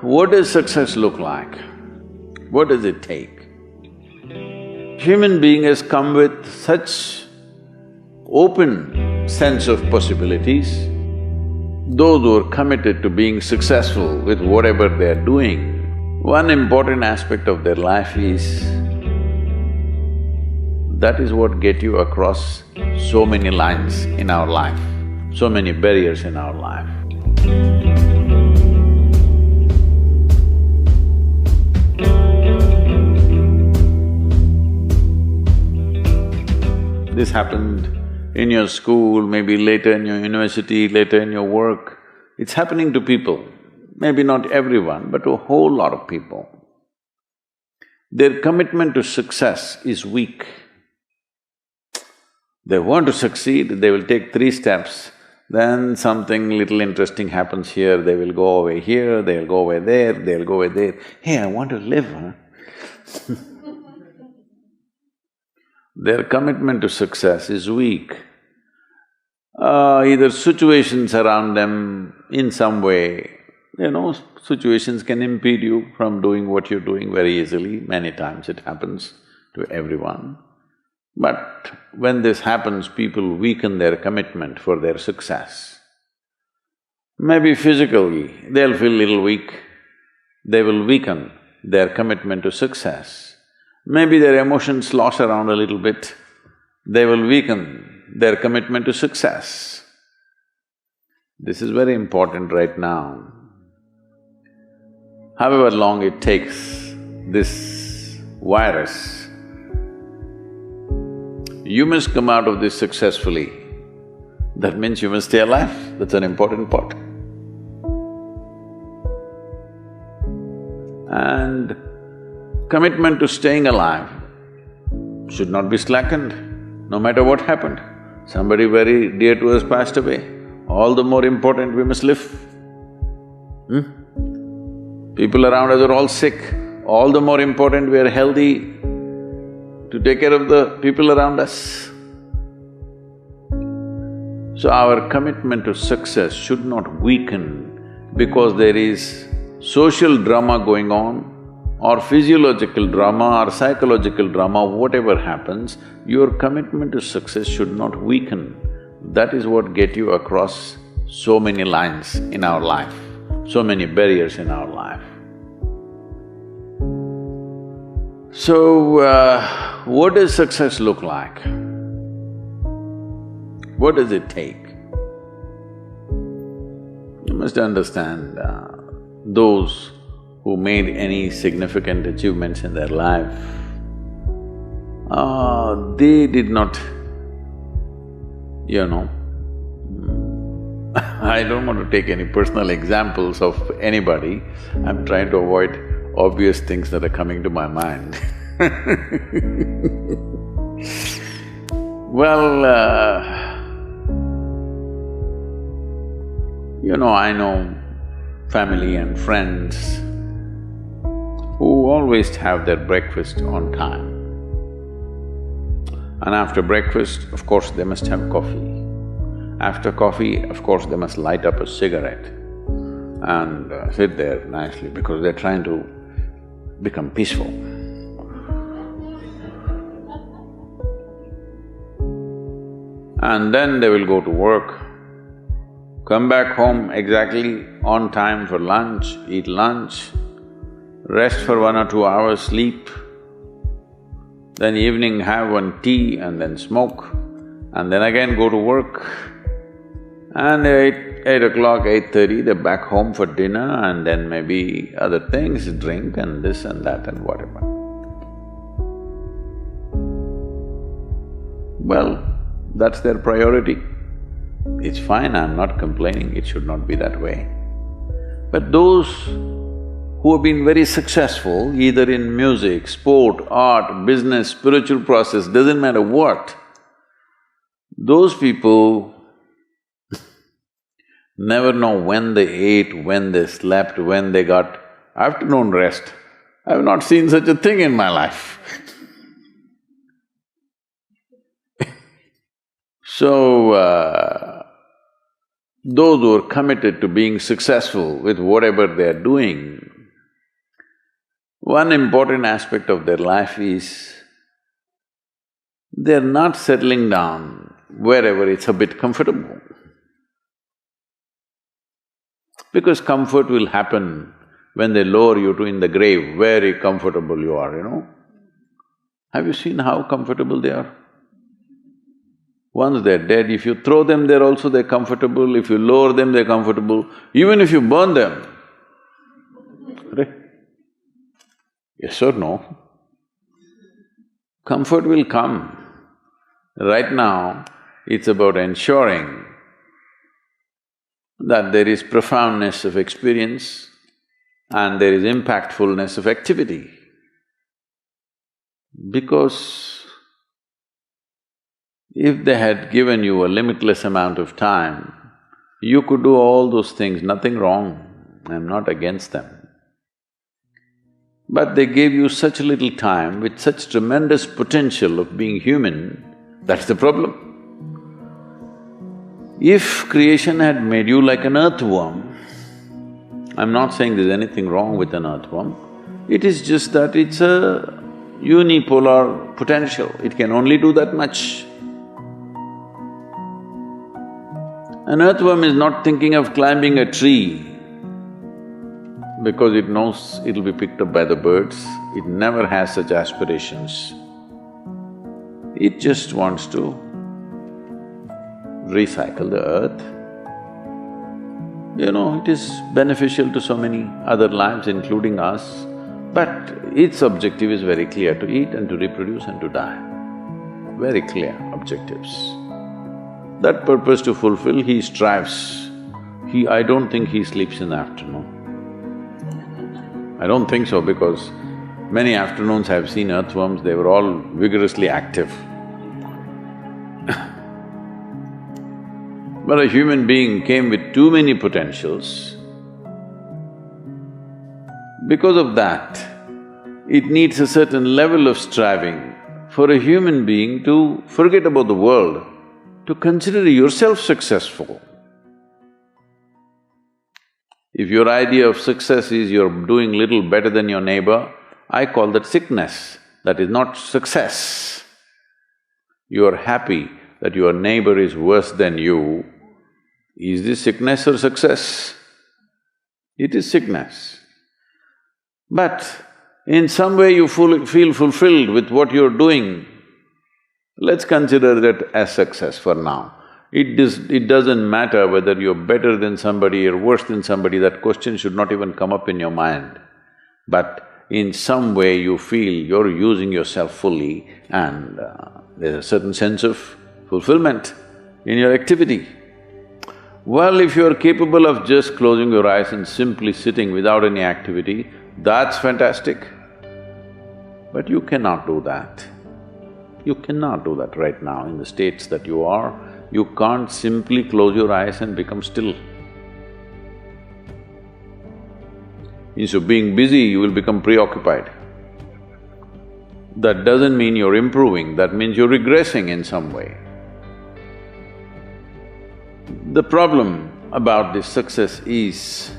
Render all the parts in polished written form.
What does success look like? What does it take? Human being has come with such open sense of possibilities. Those who are committed to being successful with whatever they're doing, one important aspect of their life is that is what get you across so many lines in our life, so many barriers in our life. This happened in your school, maybe later in your university, later in your work. It's happening to people, maybe not everyone, but a whole lot of people. Their commitment to success is weak. They want to succeed, they will take 3 steps, then something little interesting happens here, they will go away here, they'll go away there, they'll go away there. Hey, I want to live, huh? Their commitment to success is weak. Either situations around them in some way, situations can impede you from doing what you're doing very easily. Many times it happens to everyone. But when this happens, people weaken their commitment for their success. Maybe physically, they'll feel little weak, they will weaken their commitment to success. Maybe their emotions slosh around a little bit, they will weaken their commitment to success. This is very important right now. However long it takes, this virus, you must come out of this successfully. That means you must stay alive, that's an important part. And commitment to staying alive should not be slackened, no matter what happened. Somebody very dear to us passed away, all the more important we must live. People around us are all sick, all the more important we are healthy to take care of the people around us. So our commitment to success should not weaken because there is social drama going on, or physiological drama or psychological drama, whatever happens, your commitment to success should not weaken. That is what get you across so many lines in our life, so many barriers in our life. So, what does success look like? What does it take? You must understand, those who made any significant achievements in their life, they did not, I don't want to take any personal examples of anybody, I'm trying to avoid obvious things that are coming to my mind. Well, I know family and friends who always have their breakfast on time. And after breakfast, of course, they must have coffee. After coffee, of course, they must light up a cigarette and sit there nicely because they're trying to become peaceful. And then they will go to work, come back home exactly on time for lunch, eat lunch, rest for 1 or 2 hours, sleep, then evening have one tea and then smoke, and then again go to work. And 8 o'clock, 8:30, they're back home for dinner and then maybe other things, drink and this and that and whatever. Well, that's their priority. It's fine, I'm not complaining, it should not be that way. But those who have been very successful, either in music, sport, art, business, spiritual process, doesn't matter what, those people never know when they ate, when they slept, when they got afternoon rest. I've not seen such a thing in my life. So, those who are committed to being successful with whatever they're doing, One important aspect of their life is they're not settling down wherever it's a bit comfortable. Because comfort will happen when they lower you to in the grave, very comfortable you are, you know. Have you seen how comfortable they are? Once they're dead, if you throw them there also they're comfortable, if you lower them they're comfortable, even if you burn them. Right? Yes or no? Comfort will come. Right now, it's about ensuring that there is profoundness of experience and there is impactfulness of activity. Because if they had given you a limitless amount of time, you could do all those things, nothing wrong, I'm not against them. But they gave you such little time with such tremendous potential of being human, that's the problem. If creation had made you like an earthworm, I'm not saying there's anything wrong with an earthworm, it is just that it's a unipolar potential, it can only do that much. An earthworm is not thinking of climbing a tree because it knows it'll be picked up by the birds, it never has such aspirations. It just wants to recycle the earth. You know, it is beneficial to so many other lives, including us, but its objective is very clear, to eat and to reproduce and to die. Very clear objectives. That purpose to fulfill, he strives. I don't think he sleeps in the afternoon. I don't think so because many afternoons I've seen earthworms, they were all vigorously active. But a human being came with too many potentials. Because of that, it needs a certain level of striving for a human being to forget about the world, to consider yourself successful. If your idea of success is you're doing little better than your neighbor, I call that sickness, that is not success. You are happy that your neighbor is worse than you. Is this sickness or success? It is sickness. But in some way you feel fulfilled with what you're doing, let's consider that as success for now. It doesn't matter whether you're better than somebody or worse than somebody, that question should not even come up in your mind. But in some way you feel you're using yourself fully and there's a certain sense of fulfillment in your activity. Well, if you're capable of just closing your eyes and simply sitting without any activity, that's fantastic. But you cannot do that. You cannot do that right now in the states that you are. You can't simply close your eyes and become still. Instead of being busy, you will become preoccupied. That doesn't mean you're improving, that means you're regressing in some way. The problem about this success is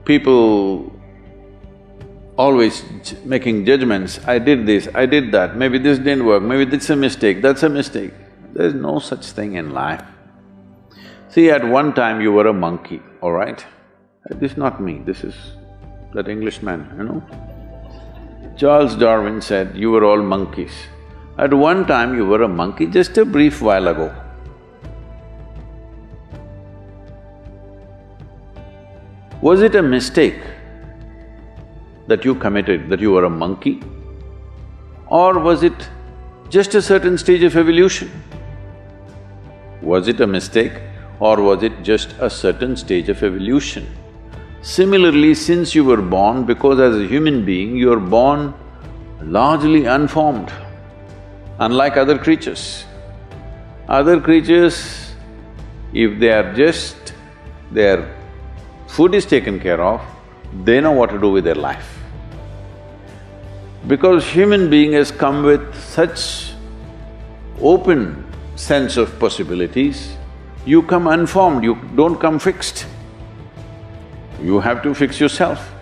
people always making judgments, I did this, I did that, maybe this didn't work, maybe this is a mistake, that's a mistake. There's no such thing in life. See, at one time you were a monkey, all right? This is not me, this is that Englishman, you know. Charles Darwin said, you were all monkeys. At one time you were a monkey, just a brief while ago. Was it a mistake that you committed, that you were a monkey? Or was it just a certain stage of evolution? Was it a mistake or was it just a certain stage of evolution? Similarly, since you were born, because as a human being, you are born largely unformed, unlike other creatures. Other creatures, if they are just… their food is taken care of, they know what to do with their life. Because human being has come with such open sense of possibilities, you come unformed, you don't come fixed. You have to fix yourself.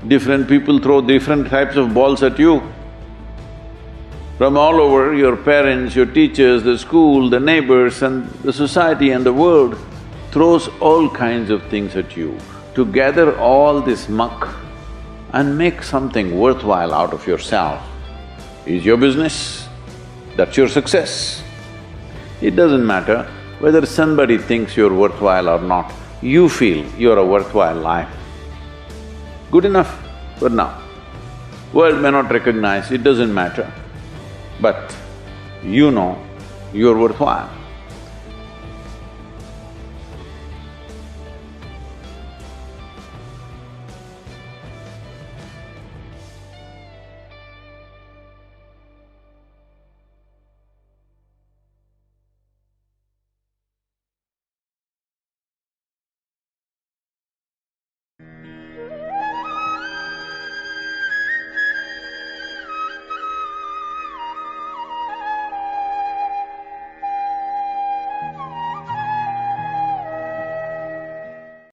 Different people throw different types of balls at you. From all over, your parents, your teachers, the school, the neighbors and the society and the world throws all kinds of things at you. To gather all this muck and make something worthwhile out of yourself is your business. That's your success. It doesn't matter whether somebody thinks you're worthwhile or not, you feel you're a worthwhile life. Good enough for now. World may not recognize, it doesn't matter. But you know you're worthwhile.